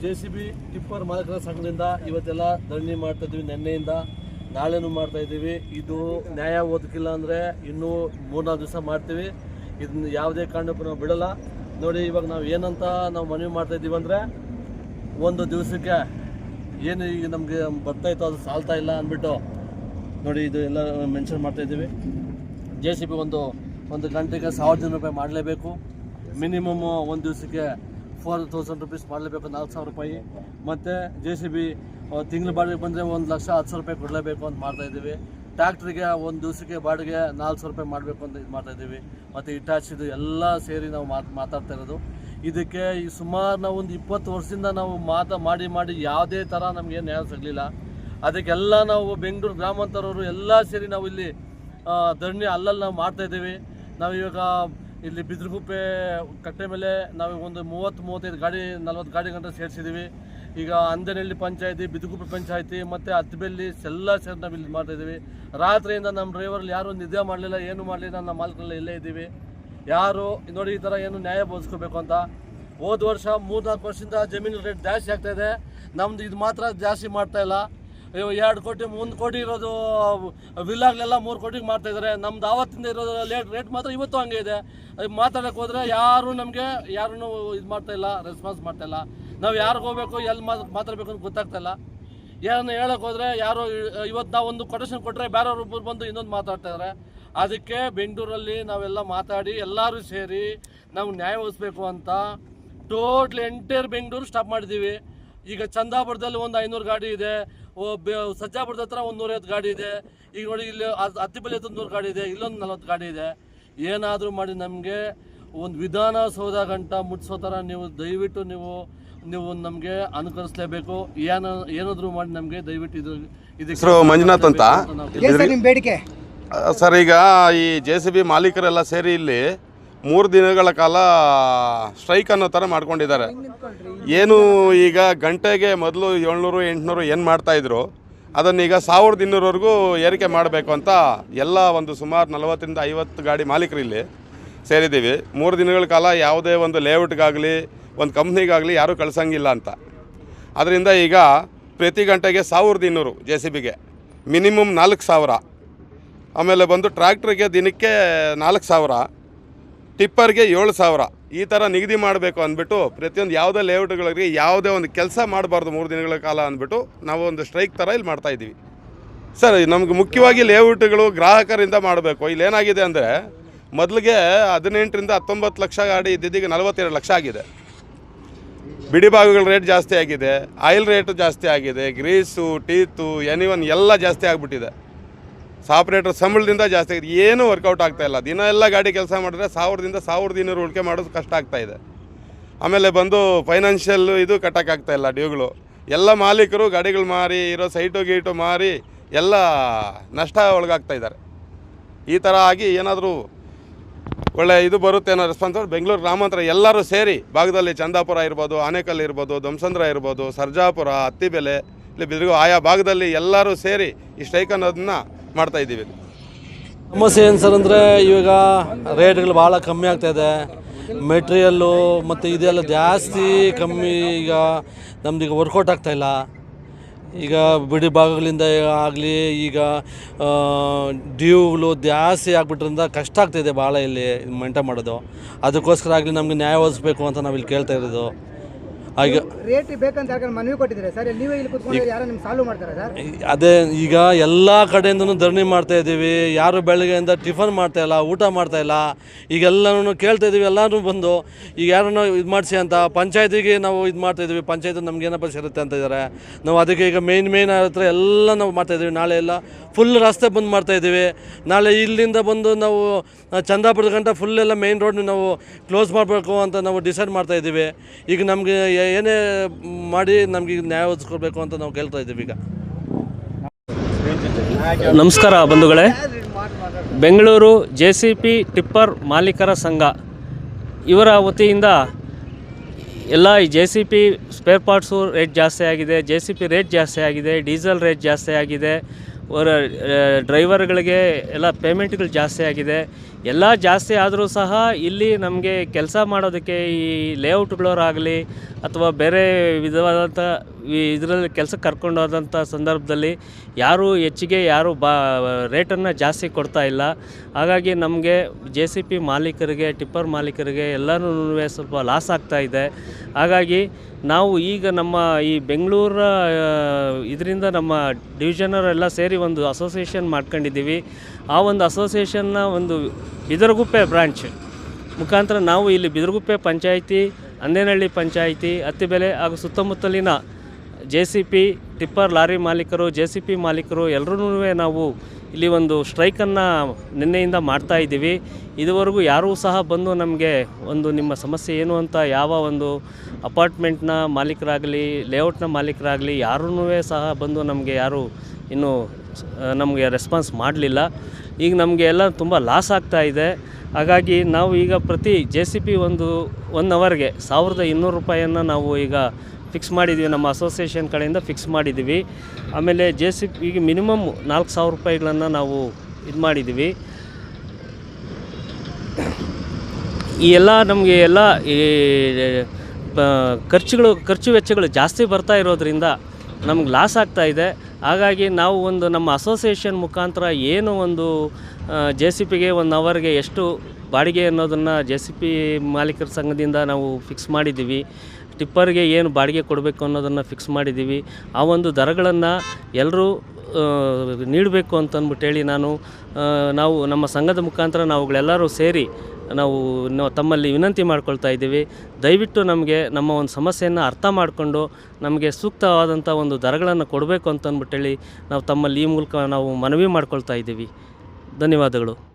JCB tipper ಮಾಲೀಕರ ಸಂಘದಿಂದ ಇವತ್ತೆಲ್ಲ ಧರಣಿ ಮಾಡ್ತಾ ಇದ್ದೀವಿ. ನಿನ್ನೆಯಿಂದ ನಾಳೆನೂ ಮಾಡ್ತಾ ಇದ್ದೀವಿ. ಇದು ನ್ಯಾಯ ಒದಗಿಲ್ಲ ಅಂದರೆ ಇನ್ನೂ 3-4 ದಿವಸ ಮಾಡ್ತೀವಿ. ಇದನ್ನ ಯಾವುದೇ ಕಾರಣಕ್ಕೂ ನಾವು ಬಿಡಲ್ಲ. ನೋಡಿ, ಇವಾಗ ನಾವು ಏನಂತ ನಾವು ಮನವಿ ಮಾಡ್ತಾ ಇದ್ದೀವಿ ಅಂದರೆ, ಒಂದು ದಿವಸಕ್ಕೆ ಏನು ಈಗ ನಮಗೆ ಬರ್ತಾಯಿತ್ತು ಅದು ಸಾಲ್ತಾ ಇಲ್ಲ ಅಂದ್ಬಿಟ್ಟು ನೋಡಿ ಇದು ಎಲ್ಲ ಮೆನ್ಷನ್ ಮಾಡ್ತಾ ಇದ್ದೀವಿ. JCB ಒಂದು ಗಂಟೆಗೆ 1000 ರೂಪಾಯಿ ಮಾಡಲೇಬೇಕು. ಮಿನಿಮಮ್ ಒಂದು ದಿವಸಕ್ಕೆ 4000 ರೂಪೀಸ್ ಮಾಡಲೇಬೇಕು, 4000 ರೂಪಾಯಿ. ಮತ್ತು JCB ತಿಂಗಳು ಬಾಡಿಗೆ ಬಂದರೆ 1,10,000 ರೂಪಾಯಿ ಕೊಡಲೇಬೇಕು ಅಂತ ಮಾಡ್ತಾಯಿದ್ದೀವಿ. ಟ್ಯಾಕ್ಟ್ರಿಗೆ ಒಂದು ದಿವಸಕ್ಕೆ ಬಾಡಿಗೆ 400 ರೂಪಾಯಿ ಮಾಡಬೇಕು ಅಂತ ಇದು ಮಾಡ್ತಾಯಿದ್ದೀವಿ. ಮತ್ತು ಇಟಾಚಿದು ಎಲ್ಲ ಸೇರಿ ನಾವು ಮಾತಾಡ್ತಾ ಇರೋದು. ಇದಕ್ಕೆ ಈ ಸುಮಾರು ನಾವು ಒಂದು 20 ವರ್ಷದಿಂದ ನಾವು ಮಾಡಿ ಯಾವುದೇ ಥರ ನಮಗೆ ನ್ಯಾಯ ಸಿಗಲಿಲ್ಲ. ಅದಕ್ಕೆಲ್ಲ ನಾವು ಬೆಂಗಳೂರು ಗ್ರಾಮಾಂತರವರು ಎಲ್ಲ ಸೇರಿ ನಾವು ಇಲ್ಲಿ ಧರಣಿ ಅಲ್ಲಲ್ಲಿ ನಾವು ಮಾಡ್ತಾಯಿದ್ದೀವಿ. ನಾವು ಇವಾಗ ಇಲ್ಲಿ ಬಿದ್ರಗುಪ್ಪೆ ಕಟ್ಟೆ ಮೇಲೆ ನಾವು ಒಂದು 30-35 ಗಾಡಿ 40 ಗಾಡಿ ಗಂಟೆ ಸೇರಿಸಿದ್ದೀವಿ. ಈಗ ಅಂದನಹಳ್ಳಿ ಪಂಚಾಯತಿ, ಬಿದ್ರಗುಪ್ಪೆ ಪಂಚಾಯತಿ ಮತ್ತು ಹತ್ತಬೆಲ್ಲಿ ಎಲ್ಲ ಸೇರಿ ನಾವು ಇಲ್ಲಿ ಮಾಡ್ತಾಯಿದ್ದೀವಿ. ರಾತ್ರಿಯಿಂದ ನಮ್ಮ ಡ್ರೈವರ್ಲ್ಲಿ ಯಾರೂ ನಿದ್ದೆ ಮಾಡಲಿಲ್ಲ, ಏನು ಮಾಡಲಿಲ್ಲ, ನಮ್ಮ ಮಾಲೀಕರೆಲ್ಲ ಇಲ್ಲೇ ಇದ್ದೀವಿ. ಯಾರು ನೋಡಿ ಈ ಥರ ಏನು ನ್ಯಾಯ ಬೋಧಿಸ್ಕೋಬೇಕು ಅಂತ. ಹೋದ ವರ್ಷ 3-4 ವರ್ಷದಿಂದ ಜಮೀನು ರೇಟ್ ಜಾಸ್ತಿ ಆಗ್ತಾಯಿದೆ. ನಮ್ಮದು ಇದು ಮಾತ್ರ ಜಾಸ್ತಿ ಮಾಡ್ತಾಯಿಲ್ಲ. 2 ಕೋಟಿ 3 ಕೋಟಿ ಇರೋದು ವಿಲ್ಲಾಗಲೆಲ್ಲ 3 ಕೋಟಿಗೆ ಮಾಡ್ತಾಯಿದ್ದಾರೆ. ನಮ್ದು ಆವತ್ತಿಂದ ಇರೋದು ರೇಟ್ ಮಾತ್ರ ಇವತ್ತು ಹಂಗೆ ಇದೆ. ಮಾತಾಡೋಕ್ಕೆ ಹೋದರೆ ಯಾರೂ ಇದು ಮಾಡ್ತಾಯಿಲ್ಲ, ರೆಸ್ಪಾನ್ಸ್ ಮಾಡ್ತಾಯಿಲ್ಲ. ನಾವು ಯಾರಿಗೆ ಹೋಗ್ಬೇಕು, ಎಲ್ಲಿ ಮಾತಾಡಬೇಕು ಅಂತ ಗೊತ್ತಾಗ್ತಾಯಿಲ್ಲ. ಏನನ್ನು ಹೇಳೋಕ್ಕೆ ಹೋದರೆ ಯಾರು ಇವತ್ತು ನಾವು ಒಂದು ಕೊಟೇಶನ್ ಕೊಟ್ಟರೆ ಬೇರೆಯವ್ರೊಬ್ಬರು ಬಂದು ಇನ್ನೊಂದು ಮಾತಾಡ್ತಾಯಿದ್ದಾರೆ. ಅದಕ್ಕೆ ಬೆಂಗಳೂರಲ್ಲಿ ನಾವೆಲ್ಲ ಮಾತಾಡಿ ಎಲ್ಲರೂ ಸೇರಿ ನಾವು ನ್ಯಾಯ ಒದಗಿಸ್ಬೇಕು ಅಂತ ಟೋಟ್ಲಿ ಎಂಟೈರ್ ಬೆಂಗಳೂರು ಸ್ಟಾಪ್ ಮಾಡಿದ್ದೀವಿ. ಈಗ ಚಂದಾಪುರದಲ್ಲಿ ಒಂದು 500 ಗಾಡಿ ಇದೆ, ಸಜ್ಜಾಪುರದ ಹತ್ರ ಒಂದು 150 ಗಾಡಿ ಇದೆ. ಈಗ ನೋಡಿ ಇಲ್ಲಿ ಹತ್ತಿಬೆಲೆ 100 ಗಾಡಿ ಇದೆ, ಇಲ್ಲೊಂದು 40 ಗಾಡಿ ಇದೆ. ಏನಾದರೂ ಮಾಡಿ ನಮಗೆ ಒಂದು ವಿಧಾನಸೌಧ ಗಂಟ ಮುಟ್ಸೋ ಥರ ನೀವು ದಯವಿಟ್ಟು ನೀವು ನಮಗೆ ಅನುಕರಿಸಲೇಬೇಕು. ಏನಾದರೂ ಮಾಡಿ ನಮಗೆ ದಯವಿಟ್ಟು ಇದಕ್ಕೆ ಮಂಜುನಾಥ್ ಅಂತ ಬೇಡಿಕೆ ಸರ್. ಈಗ ಈ JCB ಮಾಲೀಕರೆಲ್ಲ ಸೇರಿ ಇಲ್ಲಿ 3 ದಿನಗಳ ಕಾಲ ಸ್ಟ್ರೈಕ್ ಅನ್ನೋ ಥರ ಮಾಡ್ಕೊಂಡಿದ್ದಾರೆ. ಏನು ಈಗ ಗಂಟೆಗೆ ಮೊದಲು 700-800 ಏನು ಮಾಡ್ತಾಯಿದ್ರು ಅದನ್ನೀಗ 1200ವರೆಗೂ ಏರಿಕೆ ಮಾಡಬೇಕು ಅಂತ ಎಲ್ಲ ಒಂದು ಸುಮಾರು 40-50 ಗಾಡಿ ಮಾಲೀಕರು ಇಲ್ಲಿ ಸೇರಿದ್ದೀವಿ. 3 ದಿನಗಳ ಕಾಲ ಯಾವುದೇ ಒಂದು ಲೇಔಟ್ಗಾಗಲಿ ಒಂದು ಕಂಪ್ನಿಗಾಗಲಿ ಯಾರೂ ಕಳ್ಸಂಗಿಲ್ಲ ಅಂತ. ಅದರಿಂದ ಈಗ ಪ್ರತಿ ಗಂಟೆಗೆ 1200 JCBಗೆ ಮಿನಿಮಮ್ 4000, ಆಮೇಲೆ ಬಂದು ಟ್ರ್ಯಾಕ್ಟ್ರಿಗೆ ದಿನಕ್ಕೆ 4000, ಟಿಪ್ಪರ್ಗೆ 7000 ಈ ಥರ ನಿಗದಿ ಮಾಡಬೇಕು ಅಂದ್ಬಿಟ್ಟು ಪ್ರತಿಯೊಂದು ಯಾವುದೇ ಲೇಔಟ್ಗಳಿಗೆ ಯಾವುದೇ ಒಂದು ಕೆಲಸ ಮಾಡಬಾರ್ದು 3 ದಿನಗಳ ಕಾಲ ಅಂದ್ಬಿಟ್ಟು ನಾವು ಒಂದು ಸ್ಟ್ರೈಕ್ ಥರ ಇಲ್ಲಿ ಮಾಡ್ತಾಯಿದ್ದೀವಿ. ಸರ್, ನಮಗೆ ಮುಖ್ಯವಾಗಿ ಲೇಔಟ್ಗಳು ಗ್ರಾಹಕರಿಂದ ಮಾಡಬೇಕು. ಇಲ್ಲೇನಾಗಿದೆ ಅಂದರೆ, ಮೊದಲಿಗೆ 18-19 ಲಕ್ಷ ಗಾಡಿ ಇದ್ದಿದ್ದೀಗ 42 ಲಕ್ಷ ಆಗಿದೆ. ಬಿಡಿ ಭಾಗಗಳ ರೇಟ್ ಜಾಸ್ತಿ ಆಗಿದೆ, ಆಯಿಲ್ ರೇಟು ಜಾಸ್ತಿ ಆಗಿದೆ, ಗ್ರೀಸು, ಟೀತು, ಎನಿವನ್ ಎಲ್ಲ ಜಾಸ್ತಿ ಆಗಿಬಿಟ್ಟಿದೆ. ಸಾಪ್ರೇಟರ್ ಸಂಬಳದಿಂದ ಜಾಸ್ತಿ ಆಗಿದೆ. ಏನೂ ವರ್ಕೌಟ್ ಆಗ್ತಾಯಿಲ್ಲ. ದಿನ ಎಲ್ಲ ಗಾಡಿ ಕೆಲಸ ಮಾಡಿದ್ರೆ 1000-1200 ಉಳಿಕೆ ಮಾಡೋದು ಕಷ್ಟ ಆಗ್ತಾಯಿದೆ. ಆಮೇಲೆ ಬಂದು ಫೈನಾನ್ಷಿಯಲ್ಲು ಇದು ಕಟ್ಟೋಕ್ಕಾಗ್ತಾಯಿಲ್ಲ, ಡ್ಯೂಗಳು. ಎಲ್ಲ ಮಾಲೀಕರು ಗಾಡಿಗಳು ಮಾರಿ ಇರೋ ಸೈಟು ಮಾರಿ ಎಲ್ಲ ನಷ್ಟ ಒಳಗಾಗ್ತಾಯಿದ್ದಾರೆ. ಈ ಥರ ಆಗಿ ಏನಾದರೂ ಒಳ್ಳೆ ಇದು ಬರುತ್ತೆ ಅನ್ನೋ ರೆಸ್ಪಾನ್ಸ್ ಬೆಂಗಳೂರು ಗ್ರಾಮಾಂತರ ಎಲ್ಲರೂ ಸೇರಿ ಭಾಗದಲ್ಲಿ ಚಂದಾಪುರ ಇರ್ಬೋದು, ಆನೇಕಲ್ ಇರ್ಬೋದು, ಧ್ವಂಸಂದ್ರ ಇರ್ಬೋದು, ಸರ್ಜಾಪುರ, ಹತ್ತಿಬೆಲೆ, ಇಲ್ಲಿ ಬಿದ್ರಿಗೂ ಆಯಾ ಭಾಗದಲ್ಲಿ ಎಲ್ಲರೂ ಸೇರಿ ಈ ಸ್ಟ್ರೈಕ್ ಅನ್ನೋದನ್ನ ಮಾಡ್ತಾಯಿದ್ದೀವಿ. ಸಮಸ್ಯೆ ಏನು ಸರ್ ಅಂದರೆ, ಇವಾಗ ರೇಟ್ಗಳು ಭಾಳ ಕಮ್ಮಿ ಆಗ್ತಾಯಿದೆ. ಮೆಟೀರಿಯಲ್ಲು ಮತ್ತು ಇದೆಲ್ಲ ಜಾಸ್ತಿ ಕಮ್ಮಿ. ಈಗ ನಮ್ದೀಗ ವರ್ಕೌಟ್ ಆಗ್ತಾಯಿಲ್ಲ. ಈಗ ಬಿಡಿ ಭಾಗಗಳಿಂದ ಆಗಲಿ ಈಗ ಡ್ಯೂಗಳು ಜಾಸ್ತಿ ಆಗ್ಬಿಟ್ರಿಂದ ಕಷ್ಟ ಆಗ್ತಾಯಿದೆ ಭಾಳ ಇಲ್ಲಿ ಮೇಂಟೈನ್ ಮಾಡೋದು. ಅದಕ್ಕೋಸ್ಕರ ಆಗಲಿ ನಮಗೆ ನ್ಯಾಯ ಒದಗಿಸ್ಬೇಕು ಅಂತ ನಾವು ಇಲ್ಲಿ ಕೇಳ್ತಾ ಇರೋದು. ಈಗ ರೇಟ್ ಬೇಕಂತ ಯಾಕಂದ್ರೆ ಮನವಿ ಕೊಟ್ಟಿದ್ದಾರೆ ಸರ್, ನೀವೇ ಇಲ್ಲಿ ಕೂತ್ಕೊಂಡು ಯಾರು ನಿಮ್ಗೆ ಸಾಲ್ವ್ ಮಾಡ್ತಾರೆ ಸರ್? ಅದೇ ಈಗ ಎಲ್ಲ ಕಡೆಯಿಂದನೂ ಧರಣಿ ಮಾಡ್ತಾ ಇದ್ದೀವಿ. ಯಾರು ಬೆಳಗ್ಗೆಯಿಂದ ಟಿಫನ್ ಮಾಡ್ತಾಯಿಲ್ಲ, ಊಟ ಮಾಡ್ತಾಯಿಲ್ಲ. ಈಗೆಲ್ಲನೂ ಕೇಳ್ತಾ ಇದ್ದೀವಿ, ಎಲ್ಲರೂ ಬಂದು ಈಗ ಯಾರನ್ನು ಇದು ಮಾಡಿಸಿ ಅಂತ ಪಂಚಾಯತಿಗೆ ನಾವು ಇದು ಮಾಡ್ತಾಯಿದ್ದೀವಿ. ಪಂಚಾಯತ್ ನಮ್ಗೇನಪ್ಪ ಸೇರುತ್ತೆ ಅಂತ ಇದ್ದಾರೆ. ನಾವು ಅದಕ್ಕೆ ಈಗ ಮೇನ್ ಹತ್ರ ಎಲ್ಲ ನಾವು ಮಾಡ್ತಾಯಿದ್ದೀವಿ. ನಾಳೆ ಎಲ್ಲ ಫುಲ್ ರಸ್ತೆ ಬಂದ್ ಮಾಡ್ತಾಯಿದ್ದೀವಿ. ನಾಳೆ ಇಲ್ಲಿಂದ ಬಂದು ನಾವು ಚಂದಾಪುರದ ಗಂಟ ಫುಲ್ ಎಲ್ಲ ಮೇನ್ ರೋಡ್ ನಾವು ಕ್ಲೋಸ್ ಮಾಡಬೇಕು ಅಂತ ನಾವು ಡಿಸೈಡ್ ಮಾಡ್ತಾಯಿದ್ದೀವಿ. ಈಗ ನಮಗೆ ಏನೇ ಮಾಡಿ ನಮಗೆ ನ್ಯಾಯ ಒದಗಿಸ್ಕೊಳ್ಬೇಕು ಅಂತ ನಾವು ಕೇಳ್ತಾ ಇದ್ದೀವಿ. ಈಗ ನಮಸ್ಕಾರ ಬಂಧುಗಳೇ. ಬೆಂಗಳೂರು JCB ಟಿಪ್ಪರ್ ಮಾಲೀಕರ ಸಂಘ ಇವರ ವತಿಯಿಂದ ಎಲ್ಲ ಈ JCB ಸ್ಪೇರ್ ಪಾರ್ಟ್ಸು ರೇಟ್ ಜಾಸ್ತಿ ಆಗಿದೆ, JCB ರೇಟ್ ಜಾಸ್ತಿ ಆಗಿದೆ, ಡೀಸೆಲ್ ರೇಟ್ ಜಾಸ್ತಿ ಆಗಿದೆ, ಡ್ರೈವರ್ಗಳಿಗೆ ಎಲ್ಲ ಪೇಮೆಂಟ್ಗಳು ಜಾಸ್ತಿ ಆಗಿದೆ. ಎಲ್ಲ ಜಾಸ್ತಿ ಆದರೂ ಸಹ ಇಲ್ಲಿ ನಮಗೆ ಕೆಲಸ ಮಾಡೋದಕ್ಕೆ ಈ ಲೇಔಟ್ಗಳವರಾಗಲಿ ಅಥವಾ ಬೇರೆ ವಿಧವಾದಂಥ ಇದರಲ್ಲಿ ಕೆಲಸಕ್ಕೆ ಕರ್ಕೊಂಡು ಹೋದಂಥ ಸಂದರ್ಭದಲ್ಲಿ ಯಾರೂ ಹೆಚ್ಚಿಗೆ ರೇಟನ್ನು ಜಾಸ್ತಿ ಕೊಡ್ತಾ ಇಲ್ಲ. ಹಾಗಾಗಿ ನಮಗೆ JCB ಮಾಲೀಕರಿಗೆ, ಟಿಪ್ಪರ್ ಮಾಲೀಕರಿಗೆ ಎಲ್ಲನೂ ಸ್ವಲ್ಪ ಲಾಸ್ ಆಗ್ತಾ ಇದೆ. ಹಾಗಾಗಿ ನಾವು ಈಗ ನಮ್ಮ ಈ ಬೆಂಗಳೂರ ಇದರಿಂದ ನಮ್ಮ ಡಿವಿಷನವರೆಲ್ಲ ಸೇರಿ ಒಂದು ಅಸೋಸಿಯೇಷನ್ ಮಾಡ್ಕೊಂಡಿದ್ದೀವಿ. ಆ ಒಂದು ಅಸೋಸಿಯೇಷನ್ನ ಒಂದು ಬಿದರಗುಪ್ಪೆ ಬ್ರಾಂಚ್ ಮುಖಾಂತರ ನಾವು ಇಲ್ಲಿ ಬಿದರಗುಪ್ಪೆ ಪಂಚಾಯಿತಿ, ಅಂದೇನಹಳ್ಳಿ ಪಂಚಾಯಿತಿ, ಅತ್ತಿಬೆಲೆ ಹಾಗೂ ಸುತ್ತಮುತ್ತಲಿನ JCB ಟಿಪ್ಪರ್ ಲಾರಿ ಮಾಲೀಕರು, JCB ಮಾಲೀಕರು ಎಲ್ಲರೂ ನಾವು ಇಲ್ಲಿ ಒಂದು ಸ್ಟ್ರೈಕನ್ನು ನಿನ್ನೆಯಿಂದ ಮಾಡ್ತಾ ಇದ್ದೀವಿ. ಇದುವರೆಗೂ ಯಾರೂ ಸಹ ಬಂದು ನಮಗೆ ಒಂದು ನಿಮ್ಮ ಸಮಸ್ಯೆ ಏನು ಅಂತ ಯಾವ ಒಂದು ಅಪಾರ್ಟ್ಮೆಂಟ್ನ ಮಾಲೀಕರಾಗಲಿ, ಲೇಔಟ್ನ ಮಾಲೀಕರಾಗಲಿ ಯಾರೂ ಸಹ ಬಂದು ನಮಗೆ ಯಾರೂ ಇನ್ನೂ ನಮಗೆ ರೆಸ್ಪಾನ್ಸ್ ಮಾಡಲಿಲ್ಲ. ಈಗ ನಮಗೆ ಎಲ್ಲ ತುಂಬ ಲಾಸ್ ಆಗ್ತಾ ಇದೆ. ಹಾಗಾಗಿ ನಾವು ಈಗ ಪ್ರತಿ JCB 1 ಅವರ್ಗೆ 1200 ರೂಪಾಯಿಯನ್ನು ನಾವು ಈಗ ಫಿಕ್ಸ್ ಮಾಡಿದ್ದೀವಿ. ನಮ್ಮ ಅಸೋಸಿಯೇಷನ್ ಕಡೆಯಿಂದ ಫಿಕ್ಸ್ ಮಾಡಿದ್ದೀವಿ. ಆಮೇಲೆ JCB ಈಗ ಮಿನಿಮಮ್ 4000 ರೂಪಾಯಿಗಳನ್ನು ನಾವು ಇದು ಮಾಡಿದ್ದೀವಿ. ಈ ಎಲ್ಲ ನಮಗೆ ಎಲ್ಲ ಈ ಖರ್ಚು ವೆಚ್ಚಗಳು ಜಾಸ್ತಿ ಬರ್ತಾ ಇರೋದ್ರಿಂದ ನಮ್ಗೆ ಲಾಸ್ ಆಗ್ತಾ ಇದೆ. ಹಾಗಾಗಿ ನಾವು ಒಂದು ನಮ್ಮ ಅಸೋಸಿಯೇಷನ್ ಮುಖಾಂತರ ಏನು ಒಂದು JCBಗೆ 1 ಅವರ್ಗೆ ಎಷ್ಟು ಬಾಡಿಗೆ ಅನ್ನೋದನ್ನು JCB ಮಾಲೀಕರ ಸಂಘದಿಂದ ನಾವು ಫಿಕ್ಸ್ ಮಾಡಿದ್ದೀವಿ. ಟಿಪ್ಪರ್ಗೆ ಏನು ಬಾಡಿಗೆ ಕೊಡಬೇಕು ಅನ್ನೋದನ್ನು ಫಿಕ್ಸ್ ಮಾಡಿದ್ದೀವಿ. ಆ ಒಂದು ದರಗಳನ್ನು ಎಲ್ಲರೂ ನೀಡಬೇಕು ಅಂತಂದ್ಬಿಟ್ಟೇಳಿ ನಾವು ನಮ್ಮ ಸಂಘದ ಮುಖಾಂತರ ನಾವುಗಳೆಲ್ಲರೂ ಸೇರಿ ನಾವು ತಮ್ಮಲ್ಲಿ ವಿನಂತಿ ಮಾಡ್ಕೊಳ್ತಾ ಇದ್ದೀವಿ. ದಯವಿಟ್ಟು ನಮಗೆ ನಮ್ಮ ಒಂದು ಸಮಸ್ಯೆಯನ್ನು ಅರ್ಥ ಮಾಡಿಕೊಂಡು ನಮಗೆ ಸೂಕ್ತವಾದಂಥ ಒಂದು ದರಗಳನ್ನು ಕೊಡಬೇಕು ಅಂತಂದ್ಬಿಟ್ಟೇಳಿ ನಾವು ತಮ್ಮಲ್ಲಿ ಈ ಮೂಲಕ ನಾವು ಮನವಿ ಮಾಡ್ಕೊಳ್ತಾ ಇದ್ದೀವಿ. ಧನ್ಯವಾದಗಳು.